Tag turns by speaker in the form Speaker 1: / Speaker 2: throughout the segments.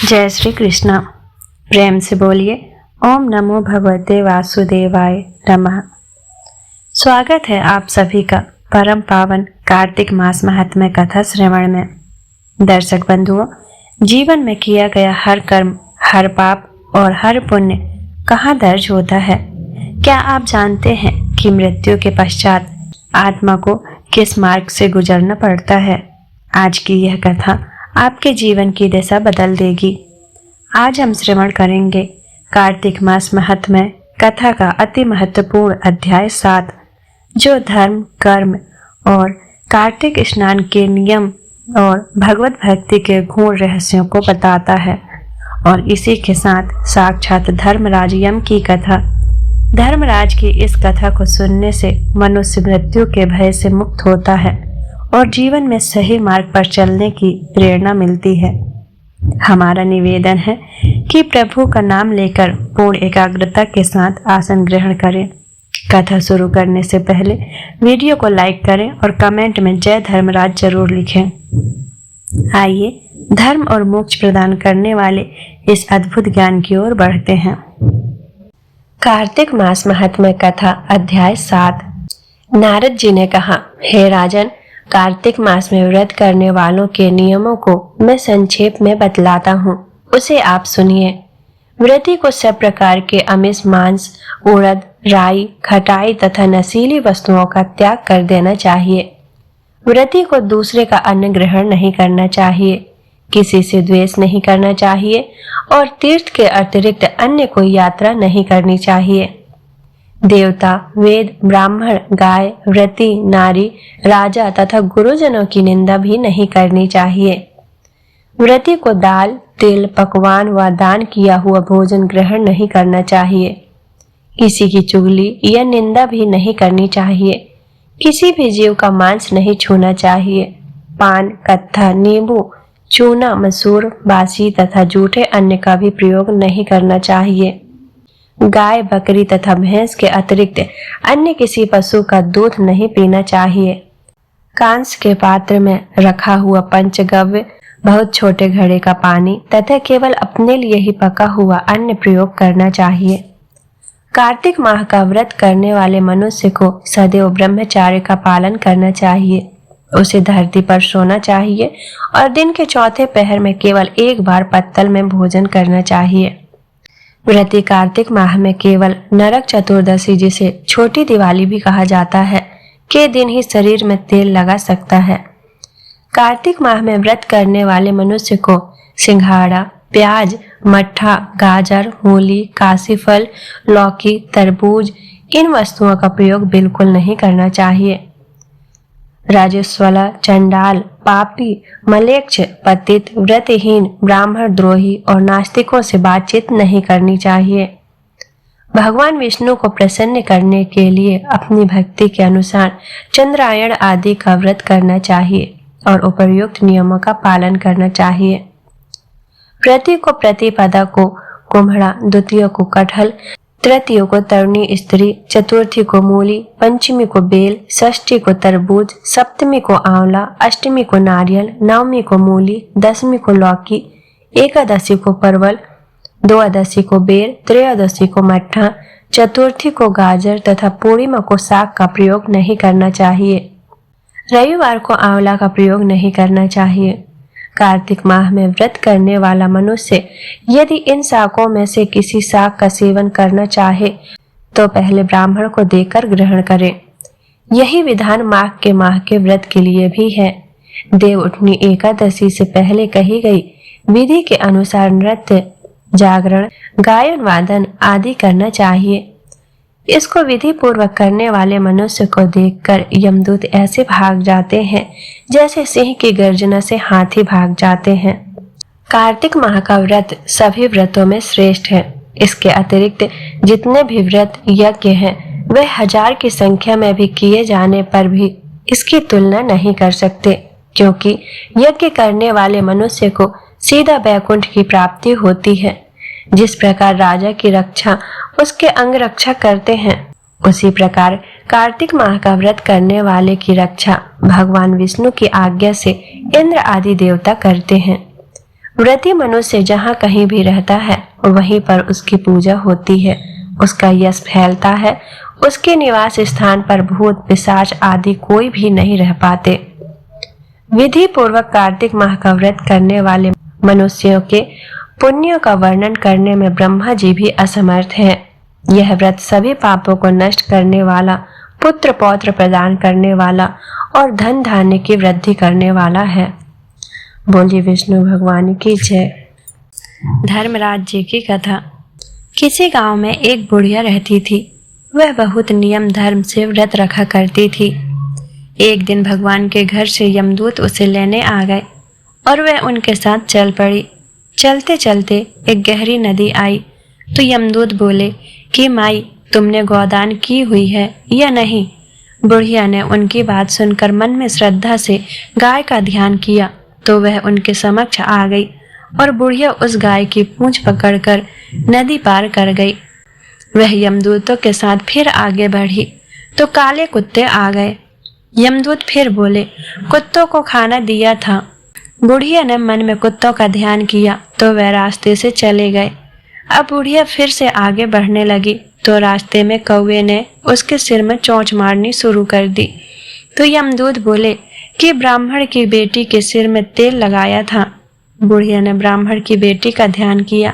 Speaker 1: जय श्री कृष्णा। प्रेम से बोलिए ओम नमो भगवते वासुदेवाय नमः। स्वागत है आप सभी का परम पावन कार्तिक मास महात्म्य कथा श्रवण में। दर्शक बंधुओं, जीवन में किया गया हर कर्म, हर पाप और हर पुण्य कहाँ दर्ज होता है? क्या आप जानते हैं कि मृत्यु के पश्चात आत्मा को किस मार्ग से गुजरना पड़ता है? आज की यह कथा आपके जीवन की दिशा बदल देगी। आज हम श्रवण करेंगे कार्तिक मास महात्म्य कथा का अति महत्वपूर्ण अध्याय 7, जो धर्म, कर्म और कार्तिक स्नान के नियम और भगवत भक्ति के गूढ़ रहस्यों को बताता है। और इसी के साथ साक्षात धर्मराज यम की कथा। धर्मराज की इस कथा को सुनने से मनुष्य मृत्यु के भय से मुक्त होता है और जीवन में सही मार्ग पर चलने की प्रेरणा मिलती है। हमारा निवेदन है कि प्रभु का नाम लेकर पूर्ण एकाग्रता के साथ आसन ग्रहण करें। कथा शुरू करने से पहले वीडियो को लाइक करें और कमेंट में जय धर्मराज जरूर लिखें। आइए धर्म और मोक्ष प्रदान करने वाले इस अद्भुत ज्ञान की ओर बढ़ते हैं। कार्तिक मास महात्म्य कथा अध्याय 7। नारद जी ने कहा, हे राजन, कार्तिक मास में व्रत करने वालों के नियमों को मैं संक्षेप में बतलाता हूँ, उसे आप सुनिए। व्रती को सब प्रकार के आमिष, मांस, उड़द, राई, खटाई तथा नशीली वस्तुओं का त्याग कर देना चाहिए। व्रती को दूसरे का अन्न ग्रहण नहीं करना चाहिए, किसी से द्वेष नहीं करना चाहिए और तीर्थ के अतिरिक्त अन्य कोई यात्रा नहीं करनी चाहिए। देवता, वेद, ब्राह्मण, गाय, व्रती, नारी, राजा तथा गुरुजनों की निंदा भी नहीं करनी चाहिए। व्रती को दाल, तिल, पकवान व दान किया हुआ भोजन ग्रहण नहीं करना चाहिए। किसी की चुगली या निंदा भी नहीं करनी चाहिए। किसी भी जीव का मांस नहीं छूना चाहिए। पान, कत्था, नींबू, चूना, मसूर, बासी तथा जूठे अन्न का भी प्रयोग नहीं करना चाहिए। गाय, बकरी तथा भैंस के अतिरिक्त अन्य किसी पशु का दूध नहीं पीना चाहिए। कांस के पात्र में रखा हुआ पंचगव्य, बहुत छोटे घड़े का पानी तथा केवल अपने लिए ही पका हुआ अन्न प्रयोग करना चाहिए। कार्तिक माह का व्रत करने वाले मनुष्य को सदैव ब्रह्मचार्य का पालन करना चाहिए। उसे धरती पर सोना चाहिए और दिन के चौथे पहर में केवल एक बार पत्तल में भोजन करना चाहिए। व्रती कार्तिक माह में केवल नरक चतुर्दशी, जिसे छोटी दिवाली भी कहा जाता है, के दिन ही शरीर में तेल लगा सकता है। कार्तिक माह में व्रत करने वाले मनुष्य को सिंघाड़ा, प्याज, मट्ठा, गाजर, मूली, काशीफल, लौकी, तरबूज इन वस्तुओं का प्रयोग बिल्कुल नहीं करना चाहिए। राजस्वला, चंडाल, पापी, मलेच्छ, पतित, व्रतहीन, ब्राह्मण द्रोही और नास्तिकों से बातचीत नहीं करनी चाहिए। भगवान विष्णु को प्रसन्न करने के लिए अपनी भक्ति के अनुसार चंद्रायण आदि का व्रत करना चाहिए और उपर्युक्त नियमों का पालन करना चाहिए। प्रति को प्रतिपदा को कुम्हड़ा, द्वितीय को कटहल, तृतीय को तरुणी स्त्री, चतुर्थी को मूली, पंचमी को बेल, षष्ठी को तरबूज, सप्तमी को आंवला, अष्टमी को नारियल, नवमी को मूली, दसवीं को लौकी, एकादशी को परवल, द्वादशी को बेर, त्रयोदशी को मट्ठा, चतुर्थी को गाजर तथा पूर्णिमा को साग का प्रयोग नहीं करना चाहिए। रविवार को आंवला का प्रयोग नहीं करना चाहिए। कार्तिक माह में व्रत करने वाला मनुष्य यदि इन शाकों में से किसी शाक का सेवन करना चाहे तो पहले ब्राह्मण को देकर ग्रहण करे। यही विधान माह के व्रत के लिए भी है। देवउठनी एकादशी से पहले कही गई विधि के अनुसार नृत्य, जागरण, गायन वादन आदि करना चाहिए। इसको विधि पूर्वक करने वाले मनुष्य को देखकर यमदूत ऐसे भाग जाते हैं जैसे सिंह की गर्जना से हाथी भाग जाते हैं। कार्तिक माह का व्रत सभी व्रतों में श्रेष्ठ है। इसके अतिरिक्त जितने भी व्रत यज्ञ हैं, वह 1000 की संख्या में भी किए जाने पर भी इसकी तुलना नहीं कर सकते, क्योंकि यज्ञ करने वाले मनुष्य को सीधा वैकुंठ की प्राप्ति होती है। जिस प्रकार राजा की रक्षा उसके अंग रक्षा करते हैं, उसी प्रकार कार्तिक माह का व्रत करने वाले की रक्षा भगवान विष्णु की आज्ञा से इंद्र आदि देवता करते हैं। व्रती मनुष्य जहाँ कहीं भी रहता है वहीं पर उसकी पूजा होती है, उसका यश फैलता है। उसके निवास स्थान पर भूत पिशाच आदि कोई भी नहीं रह पाते। विधि पूर्वक कार्तिक माह का व्रत करने वाले मनुष्यों के पुण्यों का वर्णन करने में ब्रह्मा जी भी असमर्थ हैं। यह व्रत सभी पापों को नष्ट करने वाला, पुत्र पौत्र प्रदान करने वाला और धन धान्य की वृद्धि करने वाला है। बोलिए विष्णु भगवान की जय। धर्मराज जी की कथा। किसी गांव में एक बुढ़िया रहती थी। वह बहुत नियम धर्म से व्रत रखा करती थी। एक दिन भगवान के घर से यमदूत उसे लेने आ गए और वह उनके साथ चल पड़ी। चलते चलते एक गहरी नदी आई तो यमदूत बोले कि माई, तुमने गोदान की हुई है या नहीं? बुढ़िया ने उनकी बात सुनकर मन में श्रद्धा से गाय का ध्यान किया तो वह उनके समक्ष आ गई और बुढ़िया उस गाय की पूंछ पकड़कर नदी पार कर गई। वह यमदूतों के साथ फिर आगे बढ़ी तो काले कुत्ते आ गए। यमदूत फिर बोले, कुत्तों को खाना दिया था। बुढ़िया ने मन में कुत्तों का ध्यान किया तो वह रास्ते से चले गए। अब बुढ़िया फिर से आगे बढ़ने लगी तो रास्ते में कौवे ने उसके सिर में चोंच मारनी शुरू कर दी। तो यमदूत बोले कि ब्राह्मण की बेटी के सिर में तेल लगाया था। बुढ़िया ने ब्राह्मण की बेटी का ध्यान किया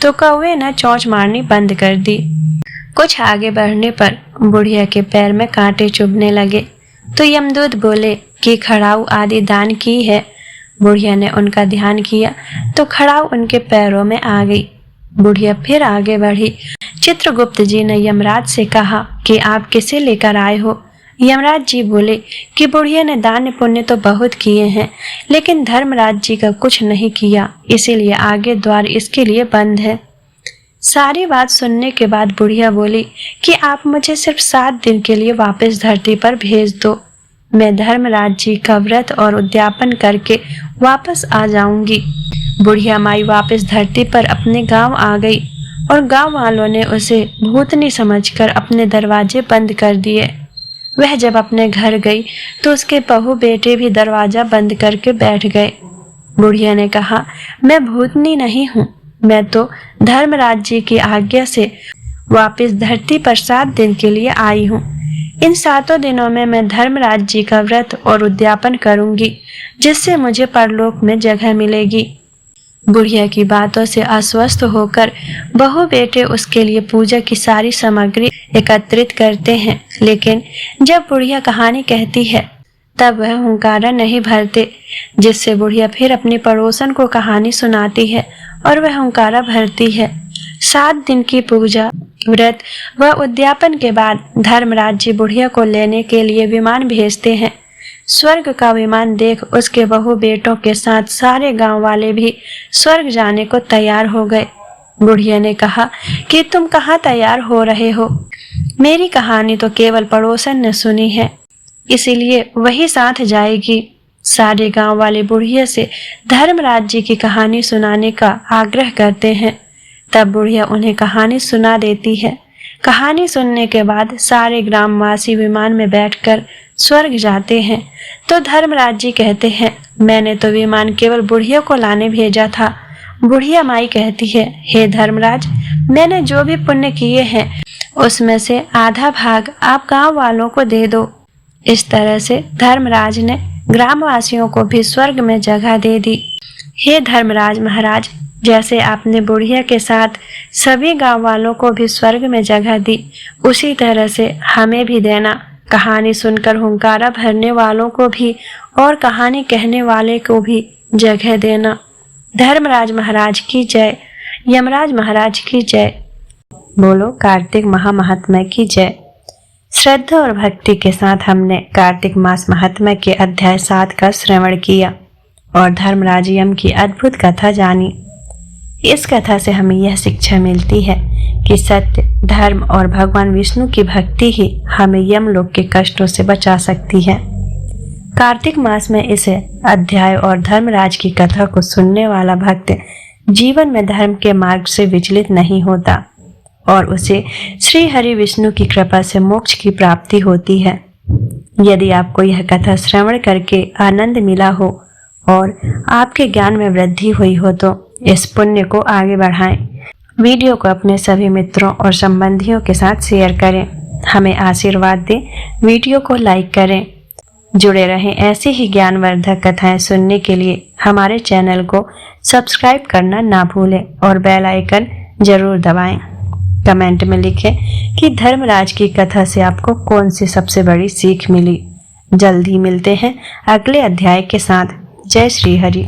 Speaker 1: तो कौवे ने चोंच मारनी बंद कर दी। कुछ आगे बढ़ने पर बुढ़िया के पैर में कांटे चुभने लगे तो यमदूत बोले कि खड़ाऊ आदि दान की है। बुढ़िया ने उनका ध्यान किया तो खड़ाऊ उनके पैरों में आ गई। बुढ़िया फिर आगे बढ़ी। चित्रगुप्त जी ने यमराज से कहा कि आप किसे लेकर आए हो? यमराज जी बोले कि बुढ़िया ने दान पुण्य तो बहुत किए हैं लेकिन धर्मराज जी का कुछ नहीं किया, इसीलिए आगे द्वार इसके लिए बंद है। सारी बात सुनने के बाद बुढ़िया बोली कि आप मुझे सिर्फ 7 दिन के लिए वापस धरती पर भेज दो। मैं धर्मराज जी का व्रत और उद्यापन करके वापस आ जाऊंगी। बुढ़िया माई वापस धरती पर अपने गांव आ गई और गांव वालों ने उसे भूतनी समझकर अपने दरवाजे बंद कर दिए। वह जब अपने घर गई तो उसके बहू बेटे भी दरवाजा बंद करके बैठ गए। बुढ़िया ने कहा, मैं भूतनी नहीं हूँ, मैं तो धर्मराज जी की आज्ञा से वापस धरती पर 7 दिन के लिए आई हूँ। इन 7 दिनों में मैं धर्मराज जी का व्रत और उद्यापन करूंगी जिससे मुझे परलोक में जगह मिलेगी। बुढ़िया की बातों से आश्वस्त होकर बहू बेटे उसके लिए पूजा की सारी सामग्री एकत्रित करते हैं, लेकिन जब बुढ़िया कहानी कहती है तब वह हुंकारा नहीं भरते, जिससे बुढ़िया फिर अपनी पड़ोसन को कहानी सुनाती है और वह हुंकारा भरती है। 7 दिन की पूजा, व्रत व उद्यापन के बाद धर्मराज जी बुढ़िया को लेने के लिए विमान भेजते हैं। स्वर्ग का विमान देख उसके बहू बेटों के साथ सारे गांव वाले भी स्वर्ग जाने को तैयार हो गए। बुढ़िया ने कहा कि तुम कहाँ तैयार हो रहे हो? मेरी कहानी तो केवल पड़ोसन ने सुनी है, इसीलिए वही साथ जाएगी। सारे गांव वाले बुढ़िया से धर्मराज जी की कहानी सुनाने का आग्रह करते हैं। तब बुढ़िया उन्हें कहानी सुना देती है। कहानी सुनने के बाद सारे ग्रामवासी विमान में बैठकर स्वर्ग जाते हैं। तो धर्मराज जी कहते हैं, मैंने तो विमान केवल बुढ़िया को लाने भेजा था। बुढ़िया माई कहती है, हे धर्मराज, मैंने जो भी पुण्य किए हैं उसमें से आधा भाग आप गांव वालों को दे दो। इस तरह से धर्मराज ने ग्रामवासियों को भी स्वर्ग में जगह दे दी। हे धर्मराज महाराज, जैसे आपने बुढ़िया के साथ सभी गांव वालों को भी स्वर्ग में जगह दी, उसी तरह से हमें भी देना। कहानी सुनकर हुंकारा भरने वालों को भी और कहानी कहने वाले को भी जगह देना। धर्मराज महाराज की जय। यमराज महाराज की जय। बोलो कार्तिक महामहात्म्य की जय। श्रद्धा और भक्ति के साथ हमने कार्तिक मास महात्म्य के अध्याय 7 का श्रवण किया और धर्मराज यम की अद्भुत कथा जानी। इस कथा से हमें यह शिक्षा मिलती है कि सत्य, धर्म और भगवान विष्णु की भक्ति ही हमें यमलोक के कष्टों से बचा सकती है। कार्तिक मास में इस अध्याय और धर्मराज की कथा को सुनने वाला भक्त जीवन में धर्म के मार्ग से विचलित नहीं होता और उसे श्री हरि विष्णु की कृपा से मोक्ष की प्राप्ति होती है। यदि आपको यह कथा श्रवण करके आनंद मिला हो और आपके ज्ञान में वृद्धि हुई हो तो इस पुण्य को आगे बढ़ाएं। वीडियो को अपने सभी मित्रों और संबंधियों के साथ शेयर करें। हमें आशीर्वाद दें। वीडियो को लाइक करें। जुड़े रहें ऐसी ही ज्ञानवर्धक कथाएं सुनने के लिए हमारे चैनल को सब्सक्राइब करना ना भूलें और बेल आइकन जरूर दबाएं। कमेंट में लिखें कि धर्मराज की कथा से आपको कौन सी सबसे बड़ी सीख मिली। जल्द ही मिलते हैं अगले अध्याय के साथ। जय श्री हरि।